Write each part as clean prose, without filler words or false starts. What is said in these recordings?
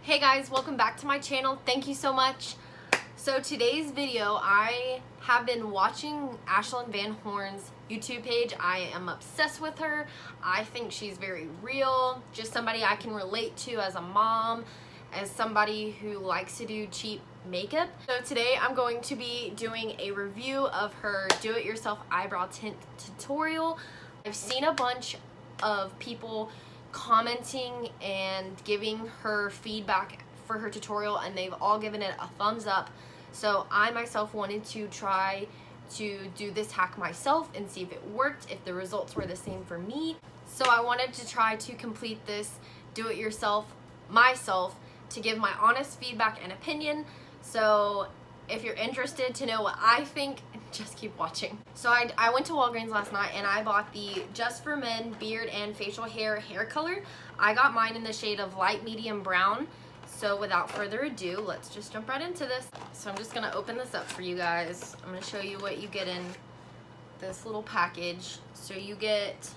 Hey guys, welcome back to my channel. Thank you so much. So today's video, I have been watching Ashlyn Van Horn's YouTube page. I am obsessed with her. I think she's very real, just somebody I can relate to as a mom, as somebody who likes to do cheap makeup. So today I'm going to be doing a review of her do-it-yourself eyebrow tint tutorial. I've seen a bunch of people commenting and giving her feedback for her tutorial, and they've all given it a thumbs up. So I myself wanted to try to do this hack myself and see if it worked, if the results were the same for me. So I wanted to try to complete this do-it-yourself myself to give my honest feedback and opinion. So if you're interested to know what I think, just keep watching. So I went to Walgreens last night and I bought the Just for Men beard and facial hair color. I got mine in the shade of light medium brown. So without further ado, let's just jump right into this. So I'm just gonna open this up for you guys. I'm gonna show you what you get in this little package. So you get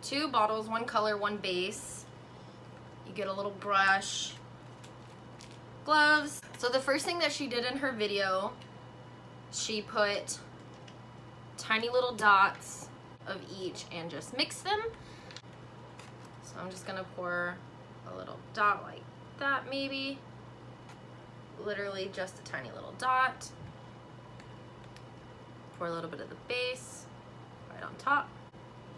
2 bottles, 1 color, 1 base. You get a little brush, gloves. So the first thing that she did in her video, she put tiny little dots of each and just mixed them. So I'm just gonna pour a little dot like that, maybe. Literally just a tiny little dot. Pour a little bit of the base right on top.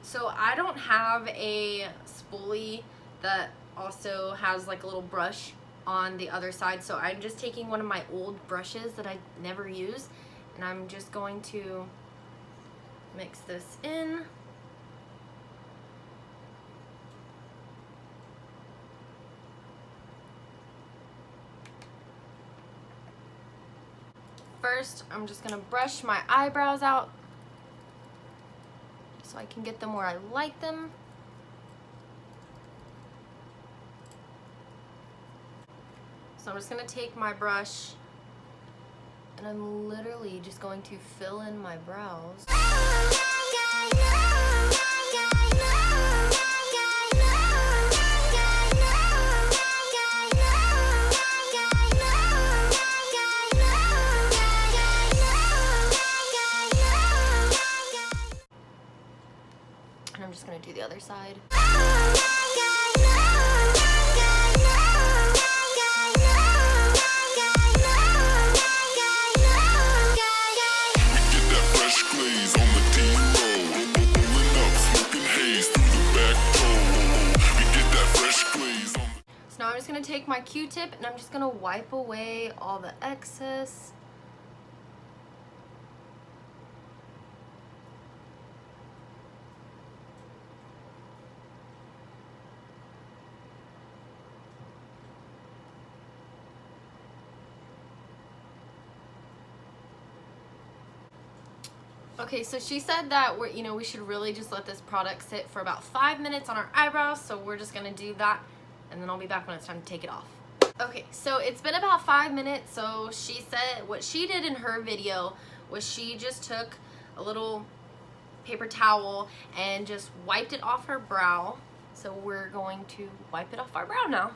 So I don't have a spoolie that also has like a little brush on the other side, so I'm just taking one of my old brushes that I never use, and I'm just going to mix this in. First, I'm just gonna brush my eyebrows out so I can get them where I like them. So I'm just gonna take my brush and I'm literally just going to fill in my brows. And I'm just gonna do the other side. So now I'm just gonna take my Q-tip and I'm just gonna wipe away all the excess. Okay, so she said that we should really just let this product sit for about 5 minutes on our eyebrows, so we're just gonna do that, and then I'll be back when it's time to take it off. Okay, so it's been about 5 minutes. So she said what she did in her video was she just took a little paper towel and just wiped it off her brow. So we're going to wipe it off our brow now.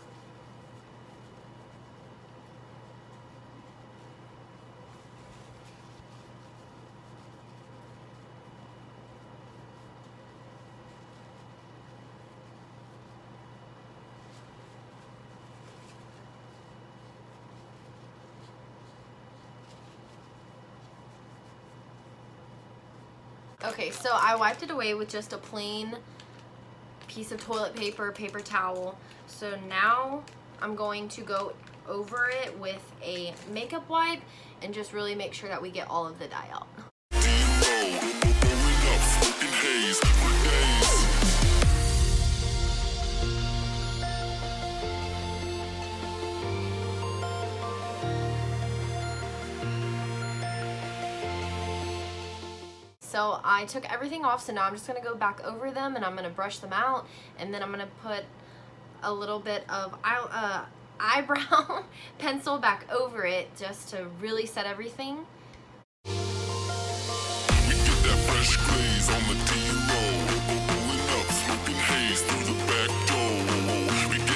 Okay, so I wiped it away with just a plain piece of toilet paper, paper towel. So now I'm going to go over it with a makeup wipe and just really make sure that we get all of the dye out. So I took everything off, so now I'm just gonna go back over them and I'm gonna brush them out, and then I'm gonna put a little bit of eyebrow pencil back over it just to really set everything. We get that fresh glaze on the D-roll, pulling up, smoking haze through the back door. We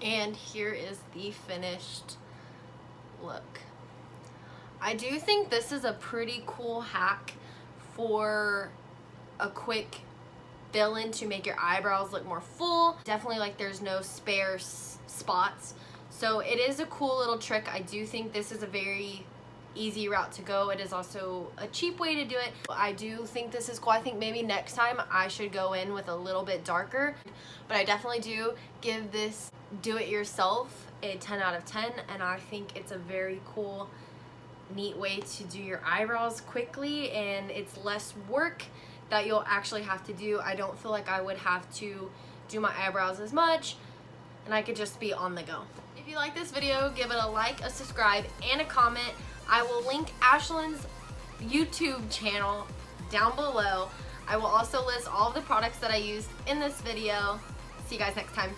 And here is the finished look. I do think this is a pretty cool hack for a quick fill-in to make your eyebrows look more full. Definitely like there's no spare spots. So it is a cool little trick. I do think this is a very easy route to go. It is also a cheap way to do it. I do think this is cool. I think maybe next time I should go in with a little bit darker, but I definitely do give this do it yourself a 10 out of 10, and I think it's a very cool, neat way to do your eyebrows quickly, and it's less work that you'll actually have to do. I don't feel like I would have to do my eyebrows as much, and I could just be on the go. If you like this video, give it a like, a subscribe, and a comment. I will link Ashlyn's YouTube channel down below. I will also list all of the products that I used in this video. See you guys next time.